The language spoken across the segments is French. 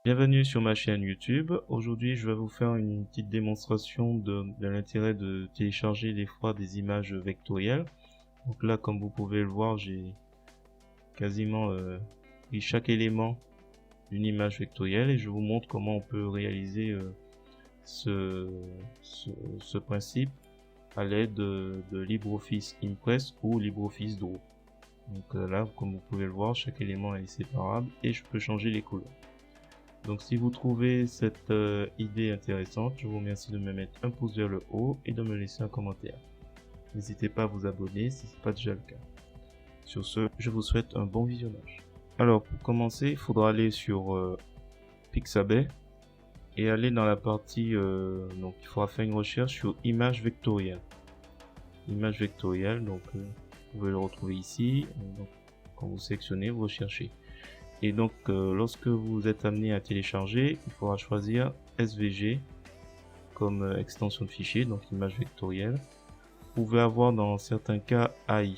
Bienvenue sur ma chaîne YouTube. Aujourd'hui, je vais vous faire une petite démonstration de l'intérêt de télécharger des fois des images vectorielles. Donc là, comme vous pouvez le voir, j'ai quasiment pris chaque élément d'une image vectorielle et je vous montre comment on peut réaliser ce principe à l'aide de LibreOffice Impress ou LibreOffice Draw. Donc là, comme vous pouvez le voir, chaque élément est séparable et je peux changer les couleurs. Donc si vous trouvez cette idée intéressante, je vous remercie de me mettre un pouce vers le haut et de me laisser un commentaire. N'hésitez pas à vous abonner si ce n'est pas déjà le cas. Sur ce, je vous souhaite un bon visionnage. Alors pour commencer, il faudra aller sur Pixabay et aller dans la partie, donc il faudra faire une recherche sur image vectorielle. Image vectorielle, donc vous pouvez le retrouver ici. Donc, quand vous sélectionnez, vous recherchez. Et donc lorsque vous êtes amené à télécharger, il faudra choisir SVG comme extension de fichier, donc image vectorielle. Vous pouvez avoir dans certains cas AI.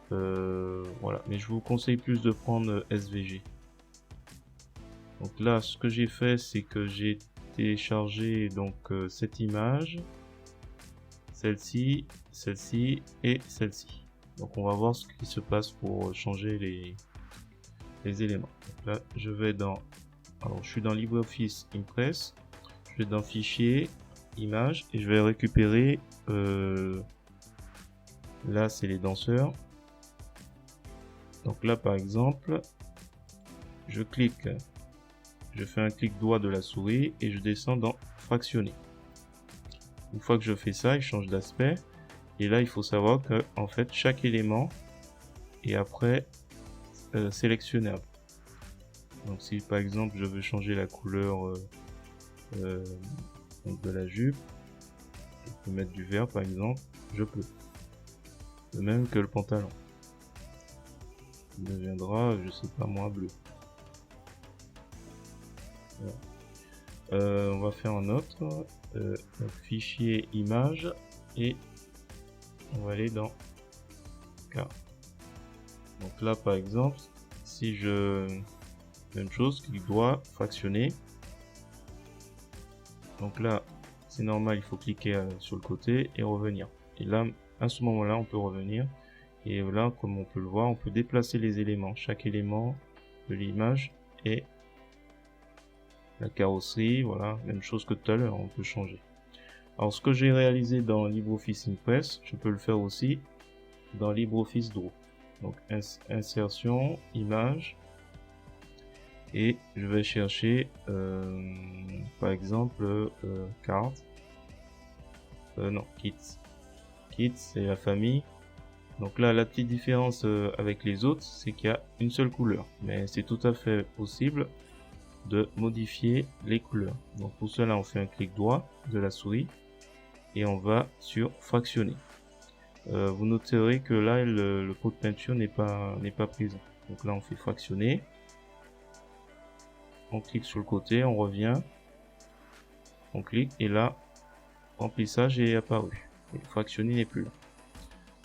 Voilà, mais je vous conseille plus de prendre SVG. Donc là, ce que j'ai fait, c'est que j'ai téléchargé donc cette image, celle-ci, celle-ci et celle-ci. Donc on va voir ce qui se passe pour changer les éléments. Donc là, je vais dans, alors je suis dans LibreOffice Impress, je vais dans Fichier, Images et je vais récupérer, là c'est les danseurs. Donc là par exemple, je clique, je fais un clic droit de la souris et je descends dans Fractionner. Une fois que je fais ça, il change d'aspect et là il faut savoir que en fait chaque élément est après sélectionnable. Donc si par exemple je veux changer la couleur de la jupe, je peux mettre du vert par exemple, je peux. De même que le pantalon. Il deviendra, je sais pas moi, bleu. Voilà. On va faire un autre, fichier image et on va aller dans K. Donc là par exemple, si je même chose, clic droit, fractionner. Donc là, c'est normal, il faut cliquer sur le côté et revenir. Et là, à ce moment-là, on peut revenir. Et là, comme on peut le voir, on peut déplacer les éléments. Chaque élément de l'image et la carrosserie, voilà, même chose que tout à l'heure, on peut changer. Alors, ce que j'ai réalisé dans LibreOffice Impress, je peux le faire aussi dans LibreOffice Draw. Donc, insertion, image. Et je vais chercher par exemple carte, non, kids. Kids c'est la famille. Donc là la petite différence avec les autres, c'est qu'il y a une seule couleur, mais c'est tout à fait possible de modifier les couleurs. Donc pour cela on fait un clic droit de la souris et on va sur fractionner. Vous noterez que là le pot de peinture n'est pas présent. Donc là on fait fractionner. On clique sur le côté, on revient, on clique et là, remplissage est apparu. Et fractionner n'est plus là.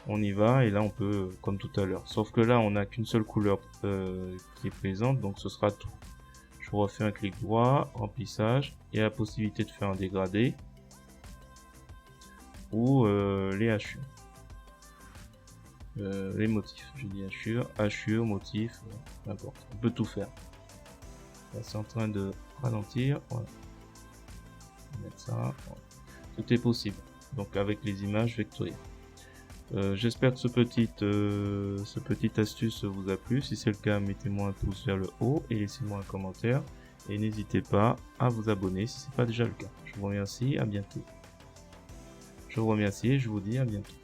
On y va et là on peut, comme tout à l'heure. Sauf que là on n'a qu'une seule couleur qui est présente, donc ce sera tout. Je refais un clic droit, remplissage, il y a la possibilité de faire un dégradé ou les hachures. Les motifs, je dis hachure, motif, n'importe. On peut tout faire. Là, c'est en train de ralentir. Voilà. On va mettre ça. Voilà. Tout est possible. Donc avec les images vectorielles. J'espère que ce petit astuce vous a plu. Si c'est le cas, mettez-moi un pouce vers le haut et laissez-moi un commentaire. Et n'hésitez pas à vous abonner si ce n'est pas déjà le cas. Je vous remercie. À bientôt. Je vous remercie et je vous dis à bientôt.